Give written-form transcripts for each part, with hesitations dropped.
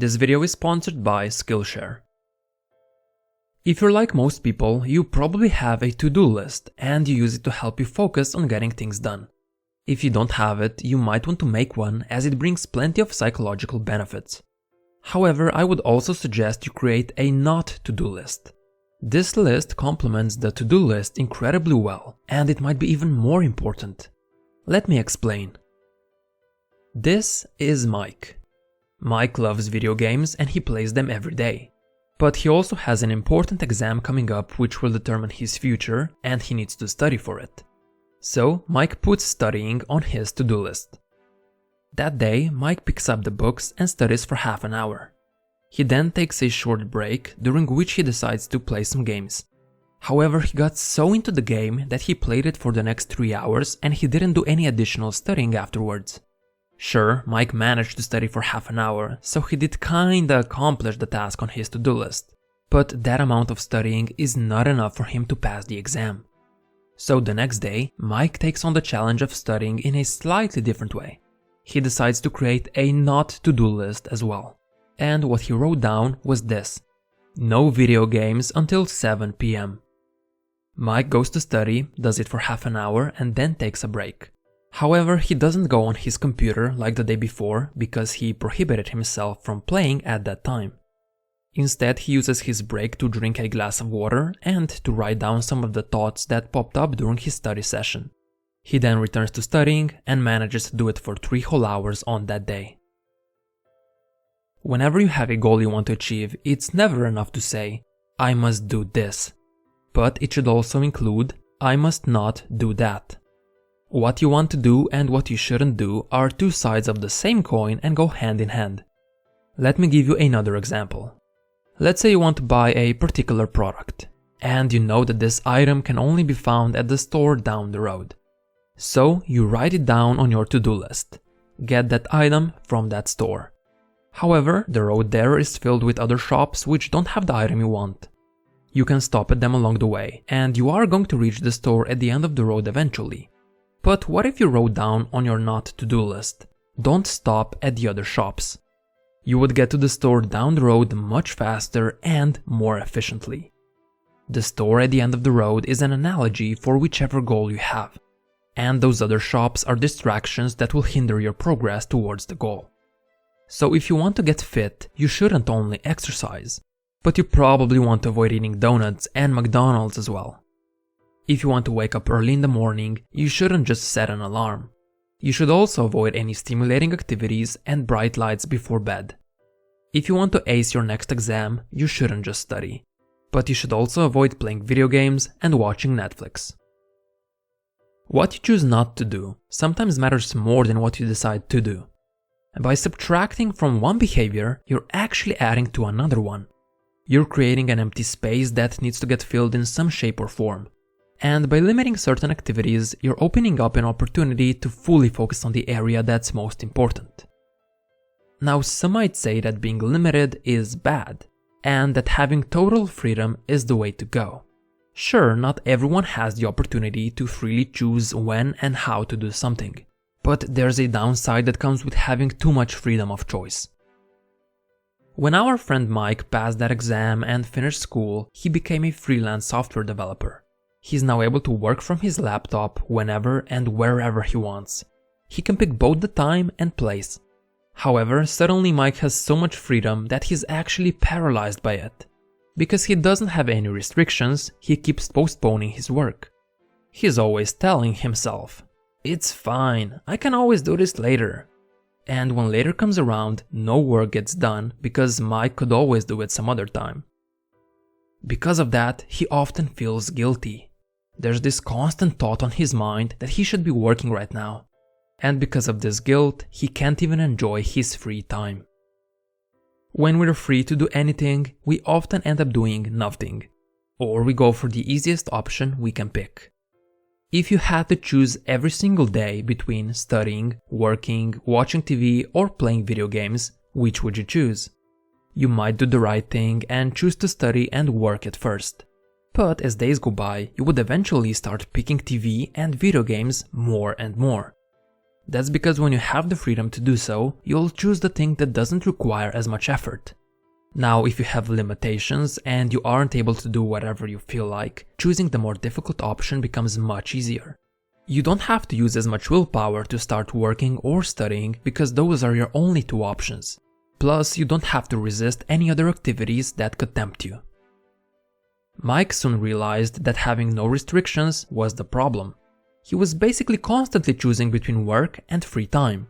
This video is sponsored by Skillshare. If you're like most people, you probably have a to-do list and you use it to help you focus on getting things done. If you don't have it, you might want to make one as it brings plenty of psychological benefits. However, I would also suggest you create a not to-do list. This list complements the to-do list incredibly well, and it might be even more important. Let me explain. This is Mike. Mike loves video games and he plays them every day. But he also has an important exam coming up which will determine his future and he needs to study for it. So Mike puts studying on his to-do list. That day, Mike picks up the books and studies for half an hour. He then takes a short break during which he decides to play some games. However, he got so into the game that he played it for the next 3 hours and he didn't do any additional studying afterwards. Sure, Mike managed to study for half an hour, so he did kinda accomplish the task on his to-do list. But that amount of studying is not enough for him to pass the exam. So the next day, Mike takes on the challenge of studying in a slightly different way. He decides to create a not to-do list as well. And what he wrote down was this: no video games until 7 p.m. Mike goes to study, does it for half an hour and then takes a break. However, he doesn't go on his computer like the day before because he prohibited himself from playing at that time. Instead, he uses his break to drink a glass of water and to write down some of the thoughts that popped up during his study session. He then returns to studying and manages to do it for 3 whole hours on that day. Whenever you have a goal you want to achieve, it's never enough to say, I must do this. But it should also include, I must not do that. What you want to do and what you shouldn't do are two sides of the same coin and go hand in hand. Let me give you another example. Let's say you want to buy a particular product, and you know that this item can only be found at the store down the road. So you write it down on your to-do list. Get that item from that store. However, the road there is filled with other shops which don't have the item you want. You can stop at them along the way, and you are going to reach the store at the end of the road eventually. But what if you wrote down on your not to-do list, don't stop at the other shops? You would get to the store down the road much faster and more efficiently. The store at the end of the road is an analogy for whichever goal you have, and those other shops are distractions that will hinder your progress towards the goal. So if you want to get fit, you shouldn't only exercise, but you probably want to avoid eating donuts and McDonald's as well. If you want to wake up early in the morning, you shouldn't just set an alarm. You should also avoid any stimulating activities and bright lights before bed. If you want to ace your next exam, you shouldn't just study, but you should also avoid playing video games and watching Netflix. What you choose not to do sometimes matters more than what you decide to do. By subtracting from one behavior, you're actually adding to another one. You're creating an empty space that needs to get filled in some shape or form. And by limiting certain activities, you're opening up an opportunity to fully focus on the area that's most important. Now, some might say that being limited is bad, and that having total freedom is the way to go. Sure, not everyone has the opportunity to freely choose when and how to do something, but there's a downside that comes with having too much freedom of choice. When our friend Mike passed that exam and finished school, he became a freelance software developer. He's now able to work from his laptop whenever and wherever he wants. He can pick both the time and place. However, suddenly Mike has so much freedom that he's actually paralyzed by it. Because he doesn't have any restrictions, he keeps postponing his work. He's always telling himself, "It's fine, I can always do this later." And when later comes around, no work gets done because Mike could always do it some other time. Because of that, he often feels guilty. There's this constant thought on his mind that he should be working right now. And because of this guilt, he can't even enjoy his free time. When we're free to do anything, we often end up doing nothing. Or we go for the easiest option we can pick. If you had to choose every single day between studying, working, watching TV, or playing video games, which would you choose? You might do the right thing and choose to study and work at first. But as days go by, you would eventually start picking TV and video games more and more. That's because when you have the freedom to do so, you'll choose the thing that doesn't require as much effort. Now, if you have limitations and you aren't able to do whatever you feel like, choosing the more difficult option becomes much easier. You don't have to use as much willpower to start working or studying because those are your only two options. Plus, you don't have to resist any other activities that could tempt you. Mike soon realized that having no restrictions was the problem. He was basically constantly choosing between work and free time.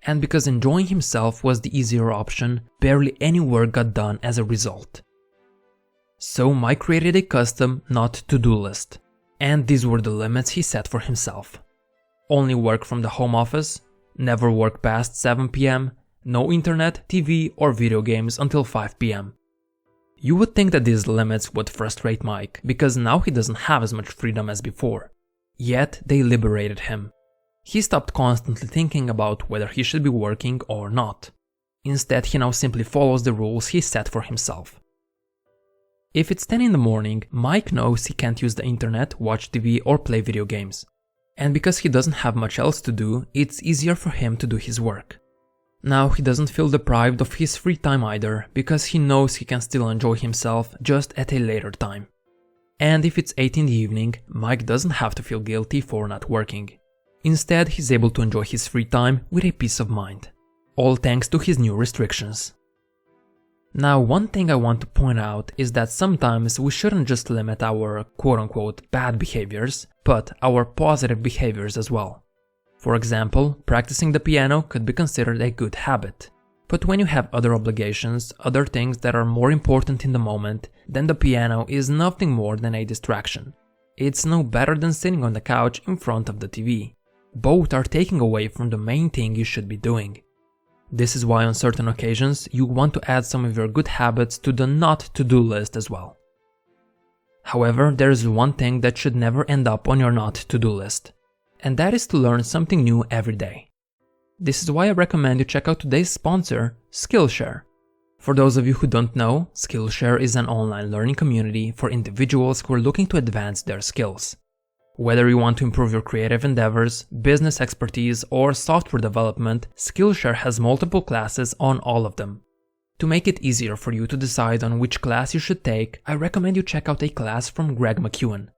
And because enjoying himself was the easier option, barely any work got done as a result. So Mike created a custom not to-do list. And these were the limits he set for himself. Only work from the home office, never work past 7 p.m., no internet, TV or video games until 5 p.m. You would think that these limits would frustrate Mike, because now he doesn't have as much freedom as before. Yet they liberated him. He stopped constantly thinking about whether he should be working or not. Instead, he now simply follows the rules he set for himself. If it's 10 in the morning, Mike knows he can't use the internet, watch TV or play video games. And because he doesn't have much else to do, it's easier for him to do his work. Now he doesn't feel deprived of his free time either, because he knows he can still enjoy himself just at a later time. And if it's 8 in the evening, Mike doesn't have to feel guilty for not working. Instead, he's able to enjoy his free time with a peace of mind. All thanks to his new restrictions. Now, one thing I want to point out is that sometimes we shouldn't just limit our quote-unquote bad behaviors, but our positive behaviors as well. For example, practicing the piano could be considered a good habit. But when you have other obligations, other things that are more important in the moment, then the piano is nothing more than a distraction. It's no better than sitting on the couch in front of the TV. Both are taking away from the main thing you should be doing. This is why on certain occasions you want to add some of your good habits to the not to-do list as well. However, there is one thing that should never end up on your not to-do list, and that is to learn something new every day. This is why I recommend you check out today's sponsor, Skillshare. For those of you who don't know, Skillshare is an online learning community for individuals who are looking to advance their skills. Whether you want to improve your creative endeavors, business expertise, or software development, Skillshare has multiple classes on all of them. To make it easier for you to decide on which class you should take, I recommend you check out a class from Greg McKeown.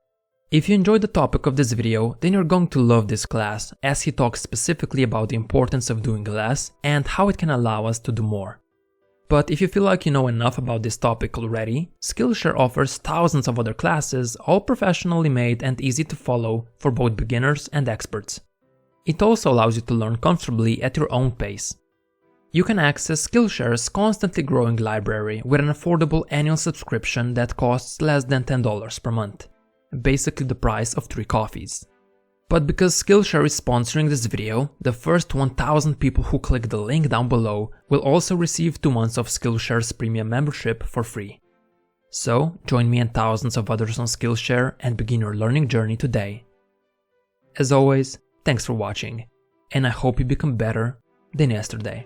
If you enjoyed the topic of this video, then you're going to love this class, as he talks specifically about the importance of doing less and how it can allow us to do more. But if you feel like you know enough about this topic already, Skillshare offers thousands of other classes, all professionally made and easy to follow for both beginners and experts. It also allows you to learn comfortably at your own pace. You can access Skillshare's constantly growing library with an affordable annual subscription that costs less than $10 per month, basically the price of 3 coffees. But because Skillshare is sponsoring this video, the first 1000 people who click the link down below will also receive 2 months of Skillshare's premium membership for free. So, join me and thousands of others on Skillshare and begin your learning journey today. As always, thanks for watching, and I hope you become better than yesterday.